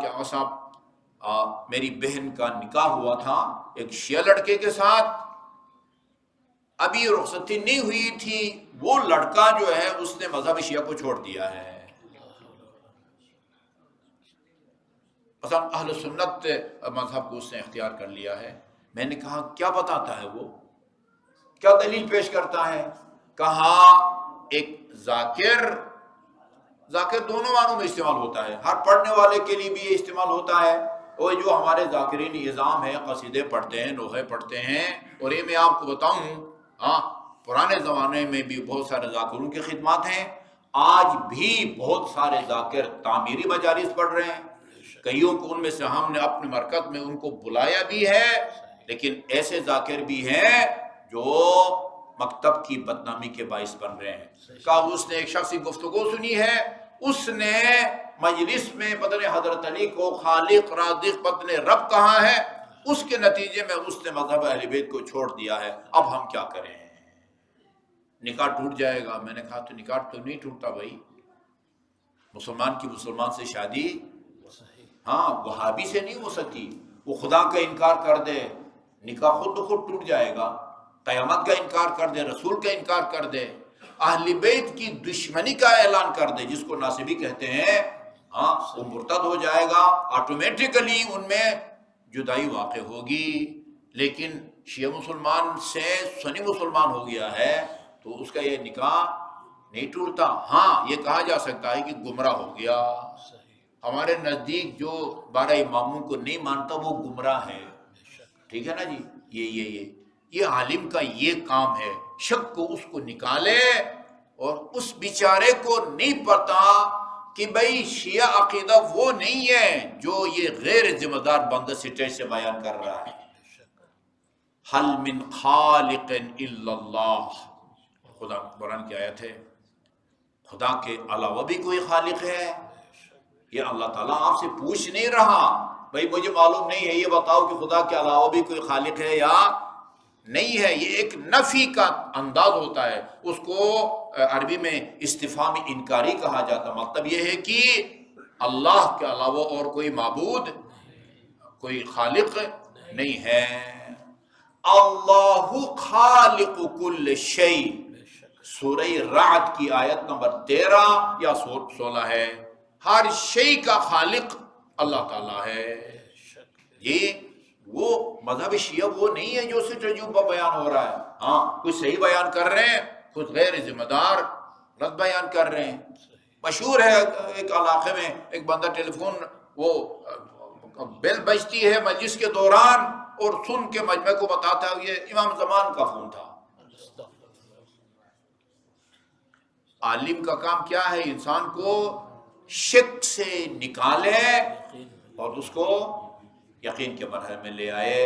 کہ صاحب میری بہن کا نکاح ہوا تھا ایک شیعہ لڑکے کے ساتھ، ابھی رخصتی نہیں ہوئی تھی، وہ لڑکا جو ہے اس نے مذہب شیعہ کو چھوڑ دیا ہے، مثلا اہل سنت مذہب کو اس نے اختیار کر لیا ہے۔ میں نے کہا کیا بتاتا ہے، وہ کیا دلیل پیش کرتا ہے؟ کہا ایک ذاکر دونوں معنوں میں استعمال ہوتا ہے، ہر پڑھنے والے کے لیے بھی یہ استعمال ہوتا ہے، اور جو ہمارے ذاکرین نظام ہے، قصیدے پڑھتے ہیں، نوحے پڑھتے ہیں، اور یہ میں آپ کو بتاؤں پرانے زمانے میں بھی بہت سارے ذاکروں کی خدمات ہیں، آج بھی بہت سارے ذاکر تعمیری مجالس پڑھ رہے ہیں، کئیوں کو ان میں سے ہم نے اپنے مرکز میں ان کو بلایا بھی ہے، لیکن ایسے ذاکر بھی ہیں جو مکتب کی بدنامی کے باعث بن رہے ہیں۔ کہا اس نے ایک شخص کی گفتگو سنی ہے، اس نے مجلس میں بدن حضرت علی کو خالق رازق بدن رب کہا ہے، اس کے نتیجے میں اس نے مذہب اہل بیت کو چھوڑ دیا ہے، اب ہم کیا کریں؟ نکاح ٹوٹ جائے گا۔ میں نے کہا تو نکاح تو نہیں ٹوٹتا بھائی، مسلمان کی مسلمان سے شادی وہابی سے نہیں ہو سکتی، وہ خدا کا انکار کر دے نکاح خود بخود ٹوٹ جائے گا، قیامت کا انکار کر دے، رسول کا انکار کر دے، اہل بیت کی دشمنی کا اعلان کر دے، جس کو ناصبی کہتے ہیں، وہ مرتد ہو جائے گا، آٹومیٹکلی ان میں جدائی واقع ہوگی۔ لیکن شیعہ مسلمان سے سنی مسلمان ہو گیا ہے تو اس کا یہ نکاح نہیں ٹوٹتا۔ ہاں، یہ کہا جا سکتا ہے کہ گمراہ ہو گیا، ہمارے نزدیک جو 12 اماموں کو نہیں مانتا وہ گمراہ ہے، ٹھیک ہے نا جی۔ یہ عالم کا یہ کام ہے، شک کو اس کو نکالے، اور اس بیچارے کو نہیں پتا کہ بھئی شیعہ عقیدہ وہ نہیں ہے جو یہ غیر ذمہ دار بندہ سٹیج سے بیان کر رہا ہے۔ حل من خالق الا اللہ، خدا قرآن کی آیت ہے، خدا کے علاوہ بھی کوئی خالق ہے؟ یہ اللہ تعالیٰ آپ سے پوچھ نہیں رہا بھئی مجھے معلوم نہیں ہے، یہ بتاؤ کہ خدا کے علاوہ بھی کوئی خالق ہے یا نہیں ہے۔ یہ ایک نفی کا انداز ہوتا ہے، اس کو عربی میں استفہام انکاری کہا جاتا ہے، مطلب یہ ہے کہ اللہ کے علاوہ اور کوئی معبود، کوئی خالق نہیں ہے۔ اللہ خالق کل شیء، سورہ رعد کی آیت نمبر 13 یا 16 ہے، ہر شے کا خالق اللہ تعالیٰ ہے۔ یہ وہ مذہب شیعہ وہ نہیں ہے جو صرف تجربہ بیان ہو رہا ہے، کچھ صحیح بیان کر رہے ہیں، کچھ غیر ذمہ دار غلط بیان کر رہے ہیں۔ مشہور ہے ایک علاقے میں ایک بندہ ٹیلی فون، وہ بیل بجتی ہے مجلس کے دوران، اور سن کے مجمع کو بتاتا ہے یہ امام زمان کا فون تھا۔ عالم کا کام کیا ہے؟ انسان کو شک سے نکالے اور اس کو یقین کے مرحلے میں لے آئے۔